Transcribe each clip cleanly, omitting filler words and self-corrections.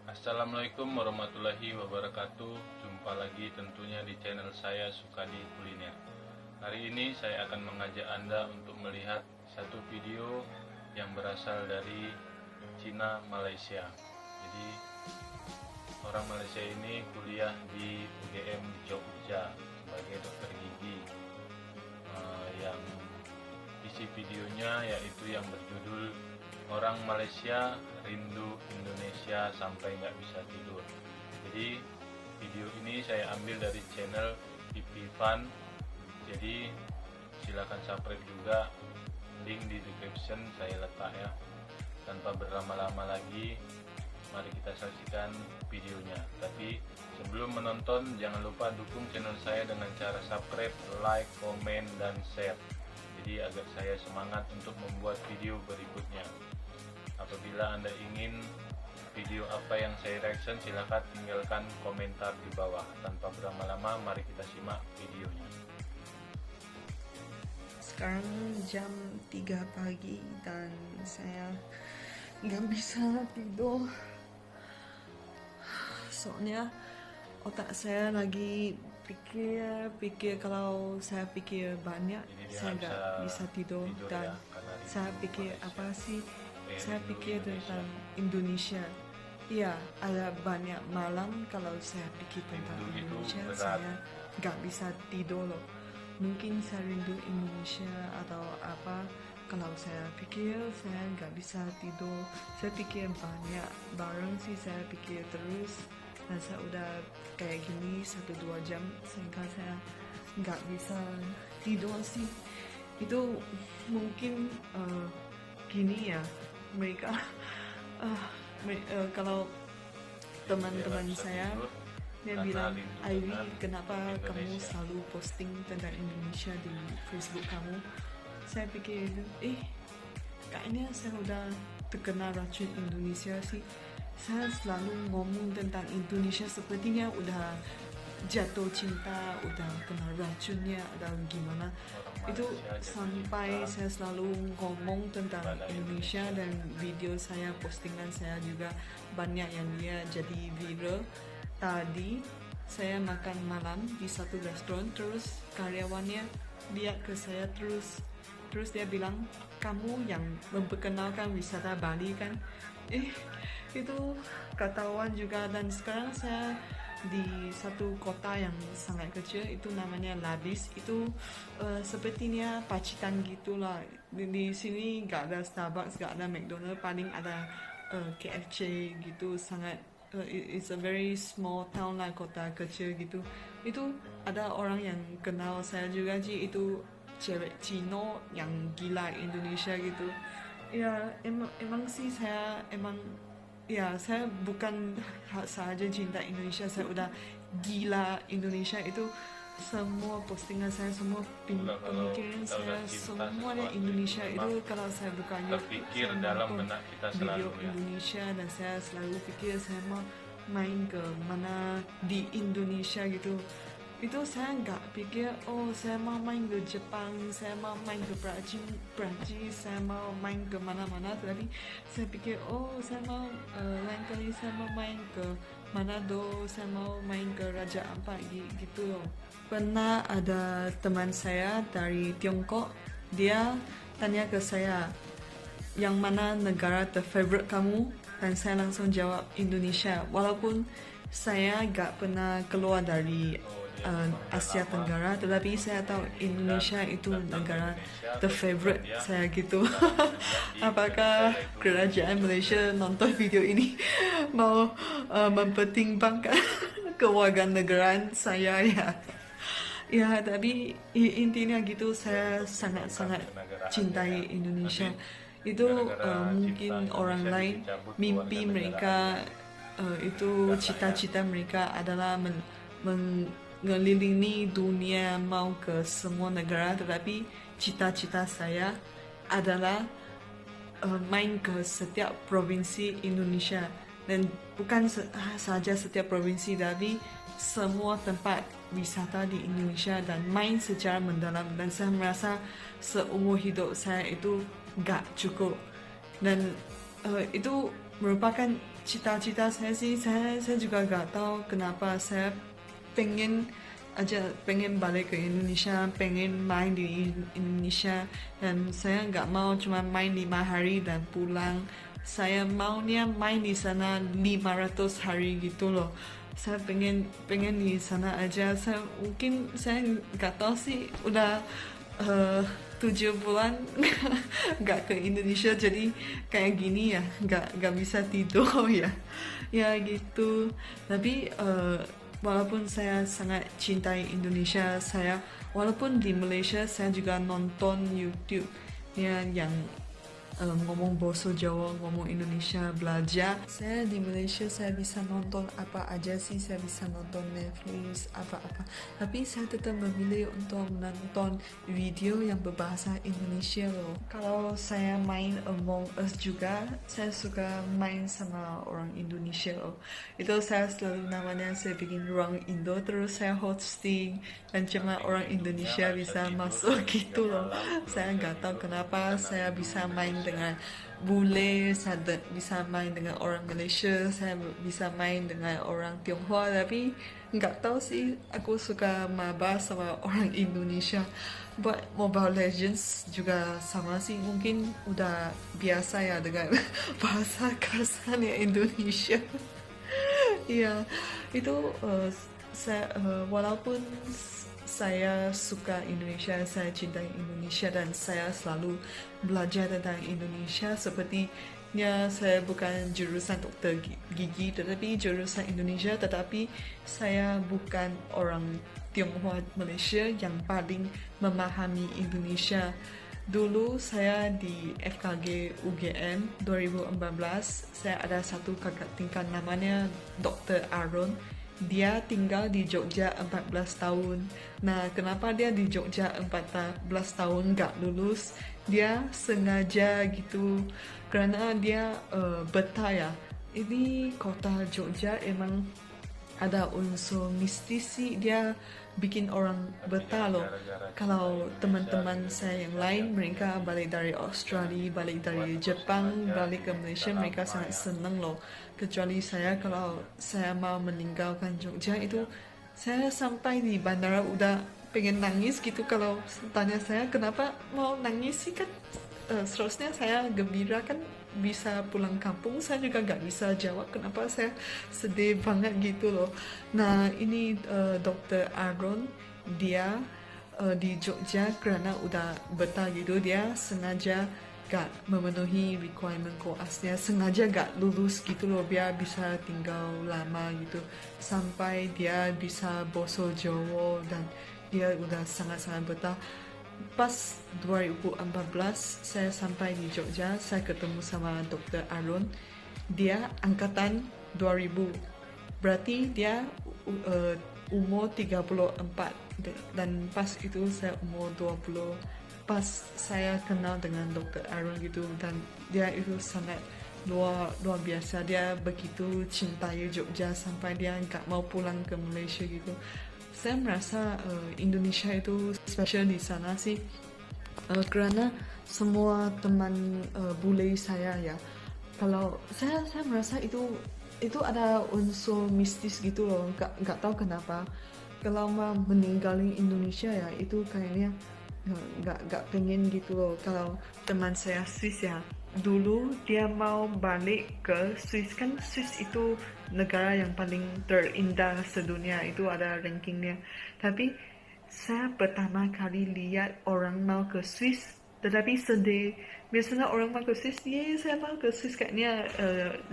Assalamualaikum warahmatullahi wabarakatuh. Jumpa lagi tentunya di channel saya Sukadi Kuliner. Hari ini saya akan mengajak Anda untuk melihat satu video yang berasal dari Cina Malaysia. Jadi orang Malaysia ini kuliah di UGM Jogja sebagai dokter gigi. Yang isi videonya yaitu yang berjudul Orang Malaysia rindu Indonesia sampai nggak bisa tidur. Jadi video ini saya ambil dari channel IP Fun. Jadi silakan subscribe juga, link di description saya letak ya. Tanpa berlama-lama lagi, mari kita saksikan videonya. Tapi sebelum menonton, jangan lupa dukung channel saya dengan cara subscribe, like, komen, dan share. Jadi agar saya semangat untuk membuat video berikutnya. Apabila Anda ingin video apa yang saya reaction, silahkan tinggalkan komentar di bawah. Tanpa berlama-lama, mari kita simak videonya. Sekarang jam 3 pagi dan saya nggak bisa tidur. Soalnya otak saya lagi pikir kalau saya pikir banyak, saya nggak bisa tidur dan saya pikir apa sih? Saya pikir tentang Indonesia. Iya, ada banyak malam kalau saya pikir tentang Indonesia, saya nggak bisa tidur loh. Mungkin saya rindu Indonesia atau apa. Kalau saya pikir, saya nggak bisa tidur. Saya pikir banyak barang sih, saya pikir terus. Dan saya udah kayak gini 1-2 jam sehingga saya nggak bisa tidur sih. Itu mungkin gini ya, mereka kalau teman-teman saya dia bilang, Ivy, kenapa kamu selalu posting tentang Indonesia di Facebook kamu? Saya pikir, kayaknya saya udah terkena racun Indonesia sih. Saya selalu ngomong tentang Indonesia sepertinya udah jatuh cinta, udah kena racunnya atau gimana. Itu sampai saya selalu ngomong tentang Indonesia dan video saya, postingan saya juga banyak yang dia jadi viral. Tadi saya makan malam di satu restoran, terus karyawannya lihat ke saya terus dia bilang, kamu yang memperkenalkan wisata Bali kan? Itu ketahuan juga. Dan sekarang saya di satu kota yang sangat kecil, itu namanya Labis. Itu sepertinya Pacitan gitulah. Di sini nggak ada Starbucks, nggak ada McDonald, paling ada KFC gitu. Sangat it's a very small town lah, kota kecil gitu. Itu ada orang yang kenal saya juga sih, itu cewek Cino yang gila Indonesia gitu. Ya emang sih saya saya bukan sahaja cinta Indonesia, saya udah gila Indonesia. Itu semua postingan saya, semua pemikiran saya, semuanya Indonesia. Itu kalau saya buka YouTube, saya nonton video Indonesia dan saya selalu pikir saya mau main ke mana di Indonesia gitu. Itu saya nggak pikir, saya mau main ke Jepang, saya mau main ke Prancis, saya mau main ke mana-mana. Tapi saya pikir, saya mau lain kali saya mau main ke Manado, saya mau main ke Raja Ampat gitu loh. Pernah ada teman saya dari Tiongkok, dia tanya ke saya, yang mana negara terfavorite kamu? Dan saya langsung jawab Indonesia, walaupun saya gak pernah keluar dari Asia Tenggara, tetapi saya tahu Indonesia itu negara terfavorite saya gitu. Apakah kerajaan Malaysia nonton video ini mau mempertimbangkan kewarganegaraan saya ya? Ya, tapi intinya gitu, saya sangat-sangat cintai Indonesia. Itu mungkin orang lain mimpi mereka, itu cita-cita mereka adalah mengelilingi dunia, mau ke semua negara. Tetapi cita-cita saya adalah main ke setiap provinsi Indonesia, dan bukan saja setiap provinsi, tapi semua tempat wisata di Indonesia dan main secara mendalam. Dan saya merasa seumur hidup saya itu gak cukup, dan itu merupakan cita-cita saya sih, saya juga gak tahu kenapa saya pengen balik ke Indonesia, pengen main di Indonesia, dan saya nggak mau cuma main 5 hari dan pulang. Saya maunya main di sana 500 hari gitu loh. Saya pengen di sana aja. Saya nggak tahu sih, udah 7 bulan nggak ke Indonesia, jadi kayak gini ya, nggak bisa tidur ya, ya gitu. Tapi walaupun saya sangat cintai Indonesia, walaupun di Malaysia saya juga nonton YouTube ya yang ngomong bahasa Jawa, ngomong Indonesia, belajar. Saya di Malaysia saya bisa nonton apa aja sih, saya bisa nonton Netflix, apa-apa. Tapi saya tetap memilih untuk menonton video yang berbahasa Indonesia loh. Kalau saya main Among Us juga, saya suka main sama orang Indonesia loh. Itu saya selalu namanya, saya bikin ruang Indo, terus saya hosting, dan cuma orang Indonesia bisa masuk gitu loh. Saya nggak tahu kenapa saya bisa main dengan bule, saya bisa main dengan orang Malaysia, saya bisa main dengan orang Tionghoa, tapi nggak tahu sih, aku suka mabar sama orang Indonesia. Buat Mobile Legends juga sama sih, mungkin udah biasa ya dengan bahasa kasarnya Indonesia. Iya, itu walaupun saya suka Indonesia, saya cintai Indonesia, dan saya selalu belajar tentang Indonesia. Sepertinya saya bukan jurusan dokter gigi, tetapi jurusan Indonesia, tetapi saya bukan orang Tionghoa Malaysia yang paling memahami Indonesia. Dulu saya di FKG UGM 2014, saya ada satu kakak tingkat namanya Dr. Aaron. Dia tinggal di Jogja 14 tahun. Nah, kenapa dia di Jogja 14 tahun gak lulus? Dia sengaja gitu, karena dia betah ya. Ini kota Jogja emang ada unsur mistis sih, dia bikin orang betah loh. Kalau teman-teman saya yang lain, mereka balik dari Australia, balik dari Jepang, balik ke Malaysia, mereka sangat senang loh. Kecuali saya, kalau saya mau meninggalkan Jogja itu, saya sampai di bandara udah pengen nangis gitu. Kalau tanya saya kenapa mau nangis sih, kan seterusnya saya gembira kan bisa pulang kampung, saya juga gak bisa jawab kenapa saya sedih banget gitu loh. Nah, ini Dr. Aaron, dia di Jogja karena udah betah gitu, dia sengaja gak memenuhi requirement koasnya, sengaja gak lulus gitu loh, biar bisa tinggal lama gitu, sampai dia bisa bahasa Jawa, dan dia udah sangat-sangat betah. Pas 2014 saya sampai di Jogja, saya ketemu sama Dr. Aaron. Dia angkatan 2000, berarti dia umur 34, dan pas itu saya umur 20. Pas saya kenal dengan Dr. Aaron gitu, dan dia itu sangat luar biasa. Dia begitu cintai Jogja sampai dia gak mau pulang ke Malaysia gitu. Saya merasa Indonesia itu spesial di sana sih, karena semua teman bule saya ya, kalau saya merasa itu ada unsur mistis gitu loh, nggak tahu kenapa. Kalau mau meninggalin Indonesia ya, itu kayaknya nggak pengen gitu loh. Kalau teman saya Swiss ya, dulu dia mau balik ke Swiss, kan Swiss itu negara yang paling terindah sedunia, itu ada rankingnya. Tapi saya pertama kali lihat orang mau ke Swiss tetapi sedih. Biasanya orang mau ke Swiss, saya mau ke Swiss, kayaknya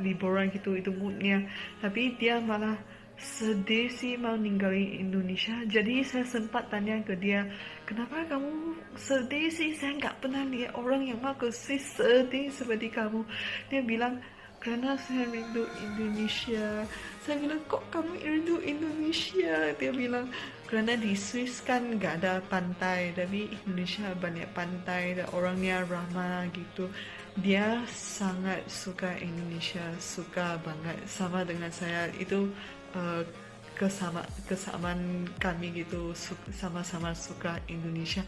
liburan gitu, itu moodnya. Tapi dia malah sedih sih mau ninggalin Indonesia. Jadi saya sempat tanya ke dia, kenapa kamu sedih sih? Saya nggak pernah lihat orang yang mau ke Swiss sedih seperti kamu. Dia bilang, karena saya rindu Indonesia. Saya bilang, kok kamu rindu Indonesia? Dia bilang, karena di Swiss kan nggak ada pantai, tapi Indonesia banyak pantai dan orangnya ramah gitu. Dia sangat suka Indonesia, suka banget, sama dengan saya. Itu kesamaan kami gitu, sama-sama suka Indonesia.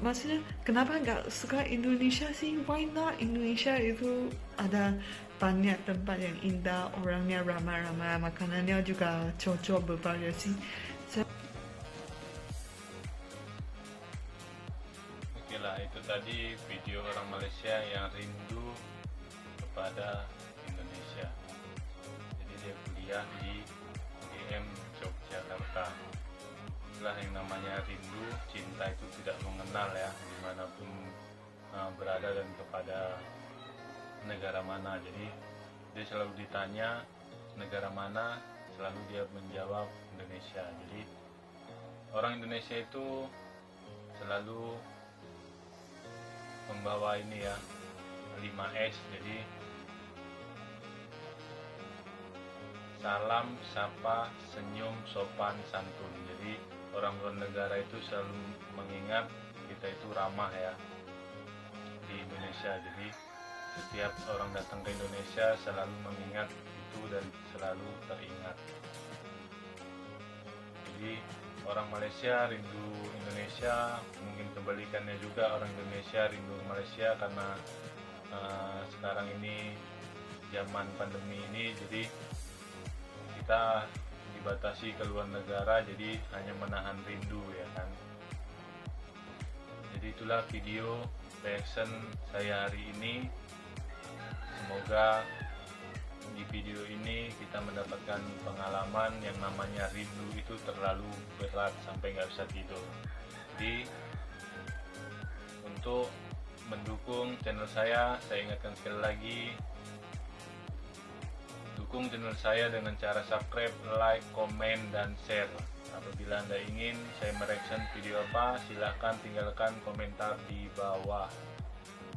Maksudnya kenapa nggak suka Indonesia sih? Why not? Indonesia itu ada banyak tempat yang indah, orangnya ramah-ramah, makanannya juga cocok bervariasi. Oke lah, itu tadi video orang Malaysia yang rindu kepada Indonesia. Jadi dia kuliah di UGM Yogyakarta. Itulah yang namanya rindu, cinta itu tidak mengenal ya, dimanapun berada dan kepada negara mana. Jadi dia selalu ditanya negara mana, selalu dia menjawab Indonesia. Jadi orang Indonesia itu selalu membawa ini ya, 5S. Jadi salam, sapa, senyum, sopan, santun. Jadi orang luar negara itu selalu mengingat kita itu ramah ya di Indonesia. Jadi setiap orang datang ke Indonesia selalu mengingat itu dan selalu teringat. Jadi orang Malaysia rindu Indonesia, mungkin kebalikannya juga, orang Indonesia rindu Malaysia karena sekarang ini zaman pandemi ini, jadi kita dibatasi ke luar negara, jadi hanya menahan rindu ya kan. Jadi itulah video reaction saya hari ini. Semoga di video ini kita mendapatkan pengalaman yang namanya rindu itu terlalu berat sampai nggak bisa tidur. Jadi untuk mendukung channel saya ingatkan sekali lagi, dukung channel saya dengan cara subscribe, like, komen, dan share. Apabila Anda ingin saya mereaction video apa, silahkan tinggalkan komentar di bawah.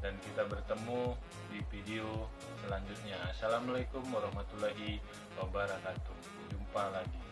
Dan kita bertemu di video selanjutnya. Assalamualaikum warahmatullahi wabarakatuh. Jumpa lagi.